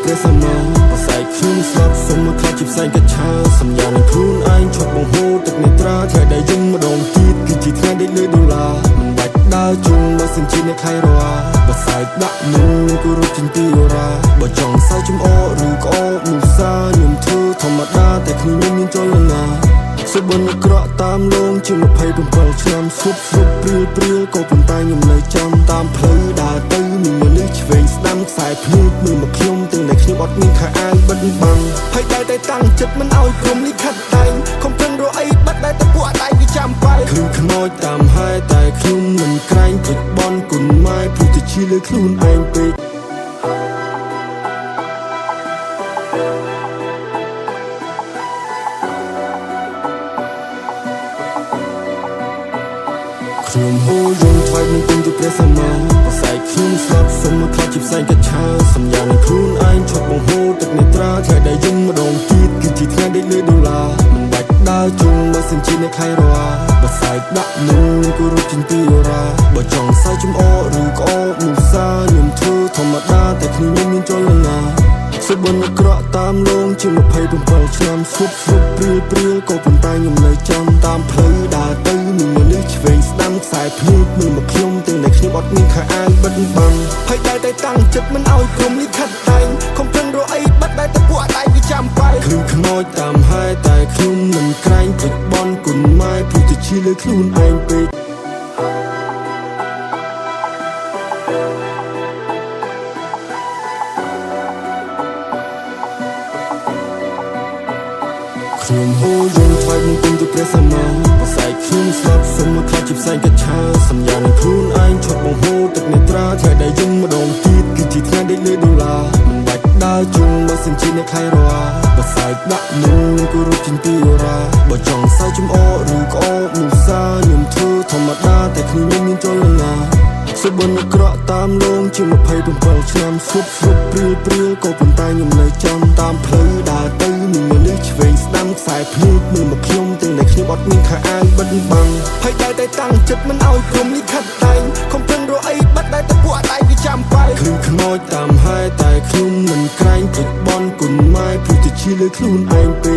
ព្រះសម្មាប្រស័យខ្ញុំស្លាប់សុំមកខ្លាចជាផ្សែងកច្ឆាសញ្ញានឹងខ្លួនឯងឈប់បង្ហូរទឹកនេត្រាថ្ងៃដែលយំម្ដងទៀតគឺជាថ្ងៃដេកលើដុល្លារមិនបាច់ដើរជុំបើសិនជាអ្នកខៃរ៉ាបើសើចដាក់មុនគោរពជាទីអូរ៉ាបើចង់សើចចំអកឬក្អកនោះសាខ្ញុំធ្វើធម្មតាតែគ្មានមានចលនាសុបិនក្រក់តាមលងជា27ឆ្នាំសុបព្រៀលក៏ប៉ុន្តែខ្ញុំនៅចាំតាមផ្លូវដើរទៅមានមនុស្សឆ្វេងស្ដាំខ្សែភ្នែកមើលមកខ្ញុំទាំងដែលខ្ញុំអត់មានខោអាវបិទបាំងហើយតែតាំងចិត្តមិនឲ្យព្រមលិខិតតែងខំប្រឹងរកអីបាត់តែពួកដៃវាចាំបែកគឺខ្មោចតាមហើយតែខ្ញុំមិនក្រែងព្រឹកបនគុណម៉ែព្រោះតែជាលើខ្លួនឯងពេកខ្ញុំហូរយំថ្វាយនឹងគុណទៅព្រះសម្មាប្រស័យខ្ញុំស្លាប់សុំមកខ្លាចជាផ្សែងកច្ឆាសញ្ញានឹងខ្លួនឯងឈប់បង្ហូរទឹកនេត្រាថ្ងៃដែលយំម្ដងទៀតគឺជាថ្ងៃដេកលើដុល្លារមិនបាច់ដើរជុំបើសិនជាអ្នកខៃរ៉ាបើសើចដាក់មុនគោរពជាទីអូរ៉ាបើចង់សើចចំអកឬក្អកនោះសាខ្ញុំធ្វើធម្មតាតែគ្មានមានចលនាសុបិនក្រក់តាមលងជា27ឆ្នាំសុបព្រៀលក៏ប៉ុន្តែខ្ញុំនៅចាំតាមផ្លូវដើរទៅមានមនុស្សឆ្វេងស្ដាំខ្សែភ្នែកមើលមកខ្ញុំទាំងដែលខ្ញុំអត់មានខោអាវបិទបាំងហើយតែតាំងចិត្តមិនឲ្យព្រមលិខិតតែងខំប្រឹងរកអីបាត់តែពួកដៃវាចាំបែកគឺខ្មោចតាមហើយតែខ្ញុំមិនក្រែងព្រឹកបនគុណម៉ែព្រោះតែជាលើខ្លួនឯងពេកខ្ញុំហូរយំថ្វាយនឹងគុណទៅព្រះសម្មាប្រស័យខ្ញុំស្លាប់សុំមកខ្លាចជាផ្សែងកច្ឆាសញ្ញានឹងខ្លួនឯងឈប់បង្ហូរទឹកនេត្រាថ្ងៃដែលយំម្ដងទៀតគឺជាថ្ងៃដេកលើដុល្លារមិនបាច់ដើរជុំបើសិនជាអ្នកខៃរ៉ាបើសើចដាក់មុនគោរពជាទីអូរ៉ាបើចង់សើចចំអកឬក្អកនោះសាខ្ញុំធ្វើធម្មតាតែគ្មានមានចលនាសុបិនក្រក់តាមលងជា27ឆ្នាំសុបព្រៀលក៏ប៉ុន្តែខ្ញុំនៅចាំតាមផ្លូវដើរទៅមានមនុស្សឆ្វេងស្ដាំខ្សែភ្នែកមើលមកខ្ញុំទាំងដែលខ្ញុំអត់មានខោអាវបិទបាំងហើយតែតាំងចិត្តមិនឲ្យព្រមលិខិតតែងខំប្រឹងរកអីបាត់តែពួកដៃវាចាំបែកគឺខ្មោចតាមហើយតែខ្ញុំមិនក្រែងព្រឹកបនគុណម៉ែព្រោះតែជាលើខ្លួនឯងពេក